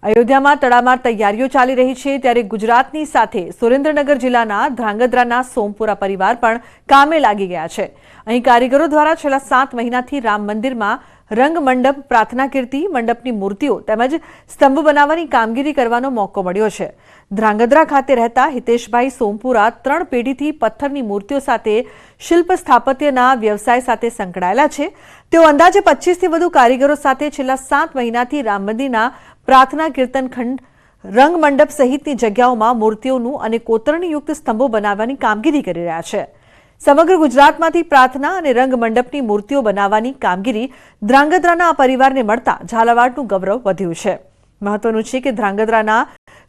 અયોધ્યામાં તડામાર તૈયારીઓ ચાલી રહી છે ત્યારે ગુજરાતની સાથે સુરેન્દ્રનગર જિલ્લાના ધ્રાંગધ્રાના સોમપુરા પરિવાર પણ કામે લાગી ગયા છે। અહીં કારીગરો દ્વારા છેલ્લા 7 મહિનાથી રામ મંદિરમાં રંગ મંડપ, પ્રાર્થના કીર્તિ મંડપની મૂર્તિઓ તેમજ સ્તંભ બનાવવાની કામગીરી કરવાનો મોકો મળ્યો છે। ધ્રાંગધ્રા ખાતે રહેતા હિતેશભાઈ સોમપુરા 3 પેઢીથી પથ્થરની મૂર્તિઓ સાથે શિલ્પ સ્થાપત્યના વ્યવસાય સાથે સંકળાયેલા છે। તેઓ અંદાજે 25થી વધુ કારીગરો સાથે છેલ્લા 7 મહિનાથી રામ મંદિરના પ્રાર્થના કીર્તન ખંડ, રંગ મંડપ સહિતની જગ્યાઓમાં મૂર્તિઓનું અને કોતરણીયુક્ત સ્તંભો બનાવવાની કામગીરી કરી રહ્યા છે। સમગ્ર ગુજરાતમાંથી પ્રાર્થના અને રંગ મંડપની મૂર્તિઓ બનાવવાની કામગીરી ધ્રાંગધ્રાના આ પરિવારને મળતા ઝાલાવાડનું ગૌરવ વધ્યું છે। મહત્વનું છે કે ધ્રાંગધ્રાના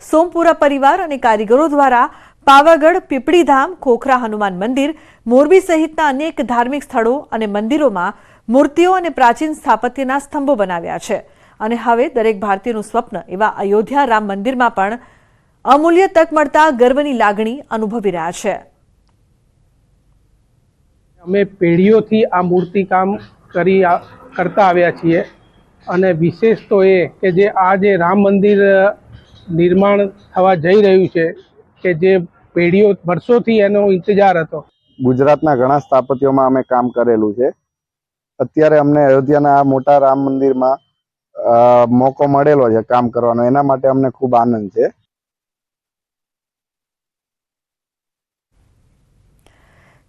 સોમપુરા પરિવાર અને કારીગરો દ્વારા પાવાગઢ, પીપળીધામ, ખોખરા હનુમાન મંદિર, મોરબી સહિતના અનેક ધાર્મિક સ્થળો અને મંદિરોમાં મૂર્તિઓ અને પ્રાચીન સ્થાપત્યના સ્તંભો બનાવ્યા છે અને હવે દરેક ભારતીયનું સ્વપ્ન એવા અયોધ્યા રામ મંદિરમાં પણ અમૂલ્ય તક મળતા ગર્વની લાગણી અનુભવી રહ્યા છે। અમે પેઢીઓથી આ મૂર્તિકામ કરતા આવ્યા છીએ અને વિશેષ તો એ કે જે રામ મંદિર નિર્માણ થવા જઈ રહ્યું છે કે જે પેઢીઓ વર્ષોથી એનો ઇંતજાર હતો। ગુજરાતના ઘણા સ્થાપત્યોમાં અમે કામ કરેલું છે। અત્યારે અમને અયોધ્યાના આ મોટા રામ મંદિરમાં મોકો મળેલો છે કામ કરવાનો, એના માટે અમને ખૂબ આનંદ છે।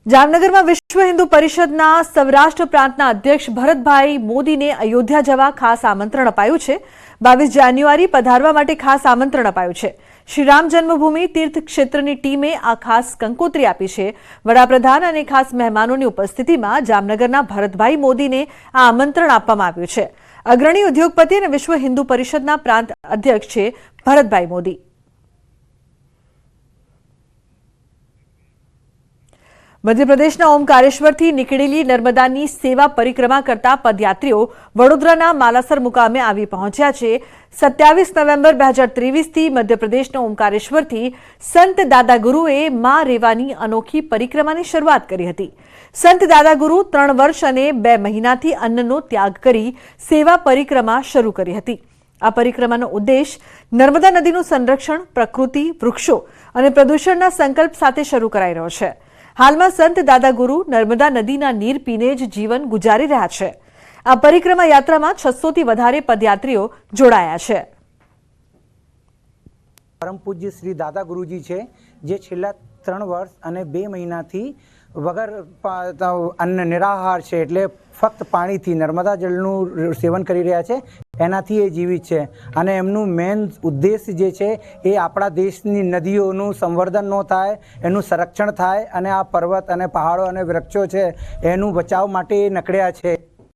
જામનગરમાં વિશ્વ હિન્દુ પરિષદના સૌરાષ્ટ્ર પ્રાંતના અધ્યક્ષ ભરતભાઈ મોદીને અયોધ્યા જવા ખાસ આમંત્રણ અપાયું છે। 22 જાન્યુઆરી પધારવા માટે ખાસ આમંત્રણ અપાયું છે। શ્રી રામ જન્મભૂમિ તીર્થ ક્ષેત્રની ટીમે આ ખાસ કંકોત્રી આપી છે। વડાપ્રધાન અને ખાસ મહેમાનોની ઉપસ્થિતિમાં જામનગરના ભરતભાઈ મોદીને આ આમંત્રણ આપવામાં આવ્યું છે। અગ્રણી ઉદ્યોગપતિ અને વિશ્વ હિન્દુ પરિષદના પ્રાંત અધ્યક્ષ છે ભરતભાઈ મોદી। મધ્યપ્રદેશના ઓમકારેશ્વરથી નીકળેલી નર્મદાની સેવા પરિક્રમા કરતા પદયાત્રીઓ વડોદરાના માલાસર મુકામે આવી પહોંચ્યા છે। 27 નવેમ્બર 2023થી મધ્યપ્રદેશના ઓમકારેશ્વરથી સંત દાદાગુરુએ મા રેવાની અનોખી પરિક્રમાની શરૂઆત કરી હતી। સંત દાદાગુરુ 3 વર્ષ અને 2 મહિનાથી અન્નનો ત્યાગ કરી સેવા પરિક્રમા શરૂ કરી હતી। આ પરિક્રમાનો ઉદ્દેશ નર્મદા નદીનું સંરક્ષણ, પ્રકૃતિ, વૃક્ષો અને પ્રદૂષણના સંકલ્પ સાથે શરૂ કરાઈ રહ્યો છે। હાલમાં સંત દાદાગુરુ નર્મદા નદીના નીર પીને જ જીવન ગુજારી રહ્યા છે। આ પરિક્રમા યાત્રામાં 600થી વધારે પદયાત્રીઓ જોડાયા છે। પરમ પૂજ્ય શ્રી દાદા ગુરુજી છે જે છેલ્લા 3 વર્ષ અને 2 મહિનાથી વગર અન્ન નિરાહાર છે, એટલે ફક્ત પાણીથી નર્મદા જળનું સેવન કરી રહ્યા છે। એનાથી એ જીવિત છે અને એમનું મેઇન ઉદ્દેશ જે છે એ આપણા દેશની નદીઓનું સંવર્ધન ન થાય, એનું સંરક્ષણ થાય અને આ પર્વત અને પહાડો અને વૃક્ષો છે એનું બચાવ માટે એ નીકળ્યા છે।